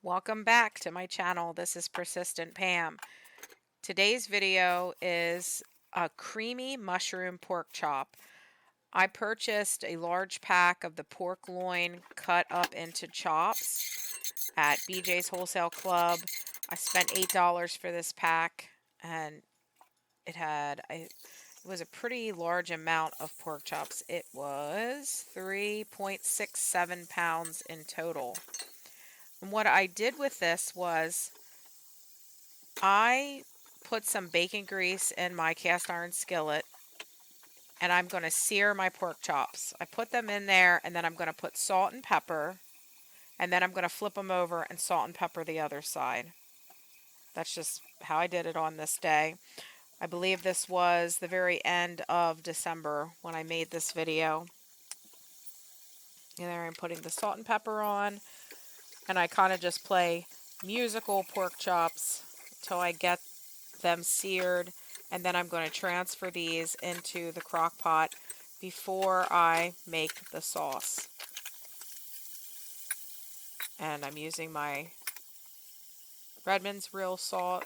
Welcome back to my channel. This is Persistent Pam. Today's video is a creamy mushroom pork chop. I purchased a large pack of the pork loin cut up into chops at BJ's Wholesale Club. I spent $8 for this pack, and it was a pretty large amount of pork chops. It was 3.67 pounds in total. And what I did with this was I put some bacon grease in my cast iron skillet, and I'm going to sear my pork chops. I put them in there, and then I'm going to put salt and pepper, and then I'm going to flip them over and salt and pepper the other side. That's just how I did it on this day. I believe this was the very end of December when I made this video. And there I'm putting the salt and pepper on, and I kind of just play musical pork chops till I get them seared, and then I'm going to transfer these into the crock pot before I make the sauce. And I'm using my Redmond's real salt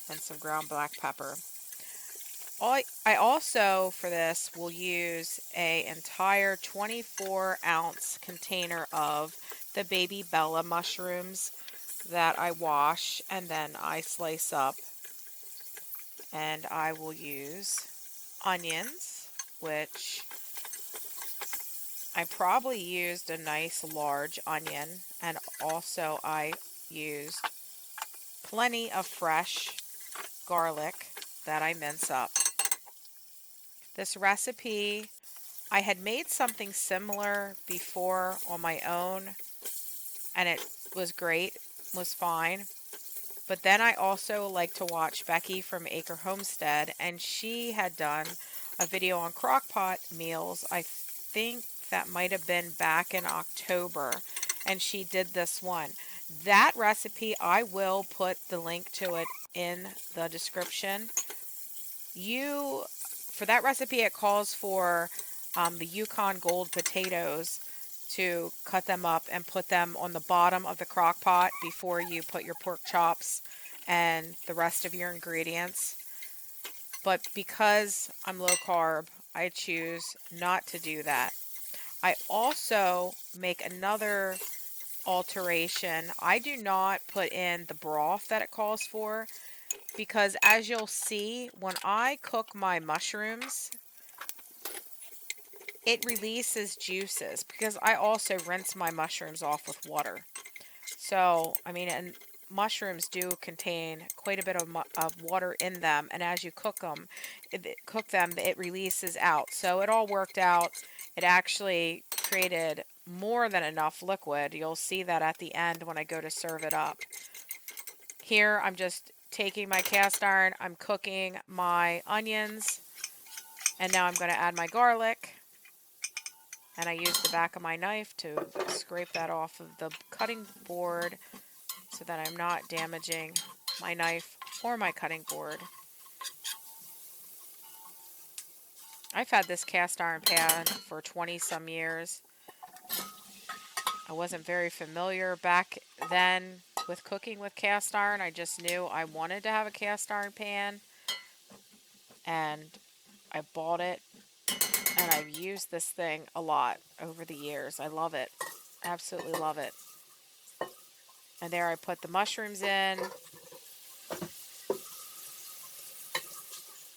and some ground black pepper. I also, for this, will use an entire 24-ounce container of the Baby Bella mushrooms that I wash and then I slice up. And I will use onions, which I probably used a nice large onion, and also I used plenty of fresh garlic that I mince up. This recipe, I had made something similar before on my own, and it was great, was fine. But then I also like to watch Becky from Acre Homestead, and she had done a video on Crockpot meals. I think that might have been back in October, and she did this one. That recipe, I will put the link to it in the description. For that recipe, it calls for the Yukon Gold potatoes, to cut them up and put them on the bottom of the crock pot before you put your pork chops and the rest of your ingredients. But because I'm low carb, I choose not to do that. I also make another alteration. I do not put in the broth that it calls for, because as you'll see, when I cook my mushrooms, it releases juices, because I also rinse my mushrooms off with water. So, I mean, and mushrooms do contain quite a bit of water in them, and as you cook them, it releases out. So it all worked out. It actually created more than enough liquid. You'll see that at the end when I go to serve it up. Here, I'm just taking my cast iron, I'm cooking my onions, and now I'm going to add my garlic. And I use the back of my knife to scrape that off of the cutting board so that I'm not damaging my knife or my cutting board. I've had this cast iron pan for 20 some years. I wasn't very familiar back then with cooking with cast iron. I just knew I wanted to have a cast iron pan, and I bought it, and I've used this thing a lot over the years. I love it. Absolutely love it. And there I put the mushrooms in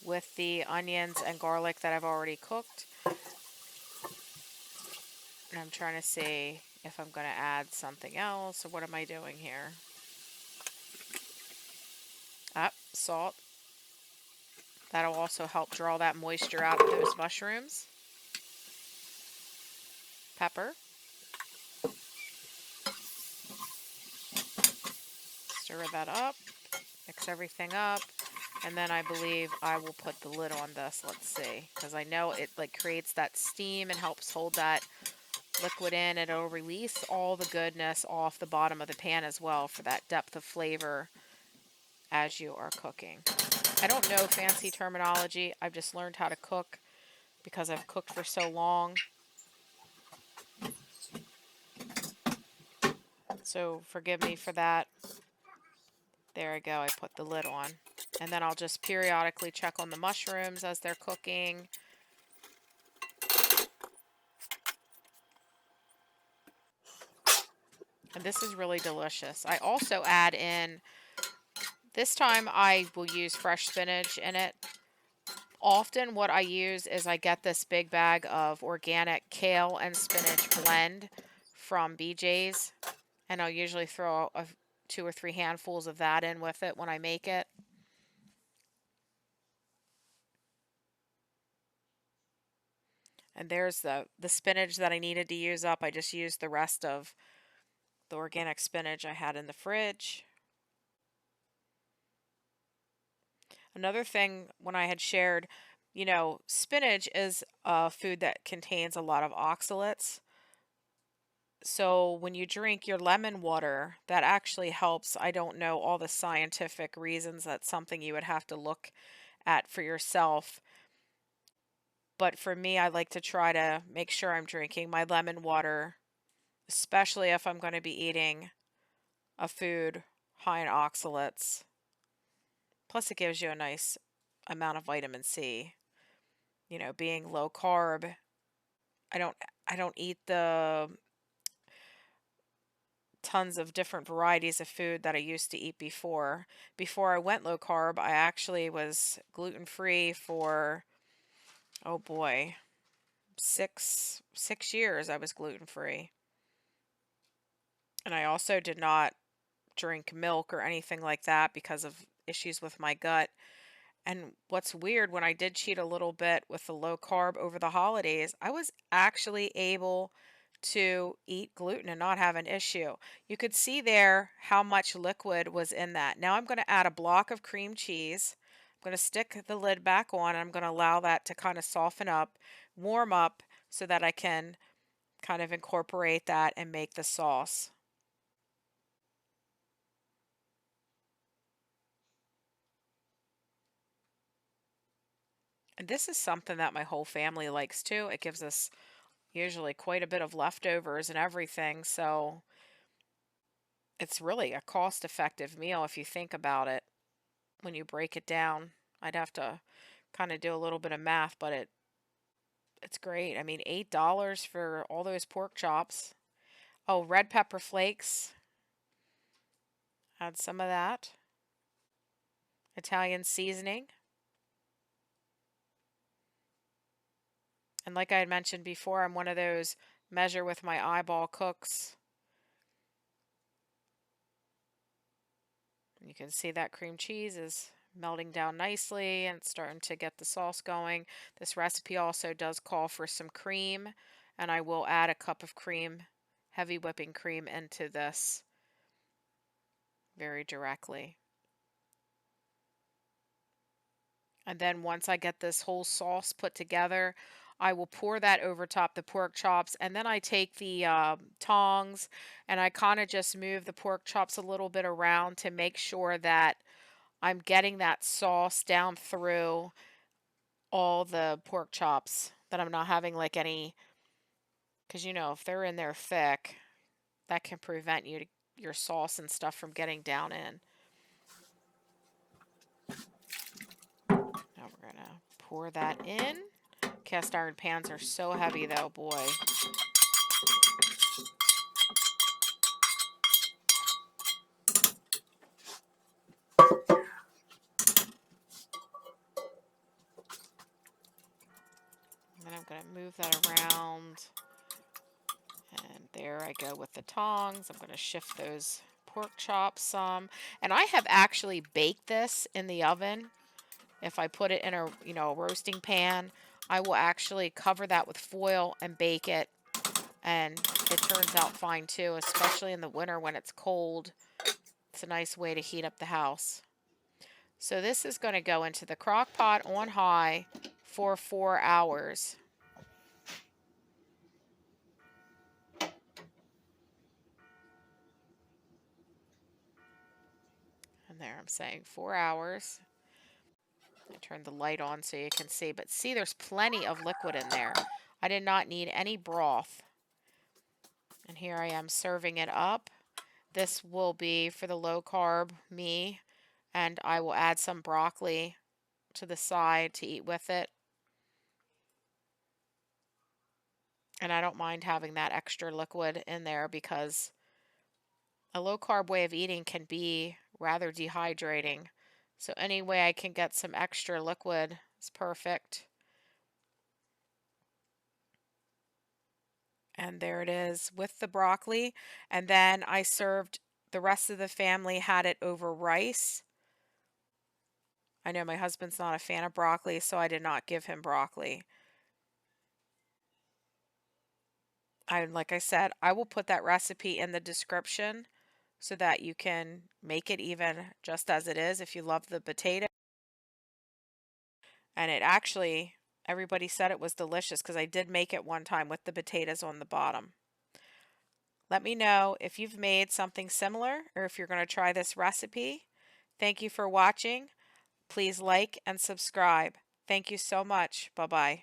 with the onions and garlic that I've already cooked. And I'm trying to see if I'm going to add something else, or what am I doing here? Salt. That'll also help draw that moisture out of those mushrooms. Pepper. Stir that up. Mix everything up. And then I believe I will put the lid on this. Let's see. Because I know it creates that steam and helps hold that liquid in. It'll release all the goodness off the bottom of the pan as well for that depth of flavor as you are cooking. I don't know fancy terminology. I've just learned how to cook because I've cooked for so long. So forgive me for that. There I go, I put the lid on. And then I'll just periodically check on the mushrooms as they're cooking. And this is really delicious. I also add in, this time I will use fresh spinach in it. Often what I use is I get this big bag of organic kale and spinach blend from BJ's. And I'll usually throw 2 or 3 handfuls of that in with it when I make it. And there's the spinach that I needed to use up. I just used the rest of the organic spinach I had in the fridge. Another thing, when I had shared, spinach is a food that contains a lot of oxalates. So when you drink your lemon water, that actually helps. I don't know all the scientific reasons. That's something you would have to look at for yourself. But for me, I like to try to make sure I'm drinking my lemon water, especially if I'm going to be eating a food high in oxalates. Plus, it gives you a nice amount of vitamin C. Being low carb, I don't I don't eat the tons of different varieties of food that I used to eat before. Before I went low carb, I actually was gluten-free for, oh boy, 6 years I was gluten-free. And I also did not drink milk or anything like that because of issues with my gut. And what's weird, when I did cheat a little bit with the low carb over the holidays, I was actually able to eat gluten and not have an issue. You could see there how much liquid was in that. Now I'm going to add a block of cream cheese. I'm going to stick the lid back on, and I'm going to allow that to kind of soften up, warm up, so that I can kind of incorporate that and make the sauce. And this is something that my whole family likes too. It gives us usually quite a bit of leftovers and everything. So it's really a cost-effective meal if you think about it when you break it down. I'd have to kind of do a little bit of math, but it's great. I mean, $8 for all those pork chops. Oh, red pepper flakes. Add some of that. Italian seasoning. And like I had mentioned before, I'm one of those measure with my eyeball cooks. You can see that cream cheese is melting down nicely and starting to get the sauce going. This recipe also does call for some cream, and I will add a cup of cream, heavy whipping cream, into this very directly. And then once I get this whole sauce put together, I will pour that over top the pork chops, and then I take the tongs and I kind of just move the pork chops a little bit around to make sure that I'm getting that sauce down through all the pork chops, that I'm not having like any, because if they're in there thick, that can prevent your sauce and stuff from getting down in. Now we're gonna pour that in. Cast iron pans are so heavy though, boy. And I'm gonna move that around. And there I go with the tongs. I'm gonna shift those pork chops some. And I have actually baked this in the oven. If I put it in a roasting pan, I will actually cover that with foil and bake it, and it turns out fine too, especially in the winter when it's cold. It's a nice way to heat up the house. So this is going to go into the crock pot on high for 4 hours. And there I'm saying 4 hours. I turned the light on so you can see, but see, there's plenty of liquid in there. I did not need any broth. And here I am serving it up. This will be for the low carb me, and I will add some broccoli to the side to eat with it. And I don't mind having that extra liquid in there because a low carb way of eating can be rather dehydrating. So any way I can get some extra liquid is perfect. And there it is with the broccoli. And then I served, the rest of the family had it over rice. I know my husband's not a fan of broccoli, so I did not give him broccoli. Like I said, I will put that recipe in the description so that you can make it even just as it is if you love the potato. And it actually, everybody said it was delicious because I did make it one time with the potatoes on the bottom. Let me know if you've made something similar or if you're going to try this recipe. Thank you for watching. Please like and subscribe. Thank you so much. Bye-bye.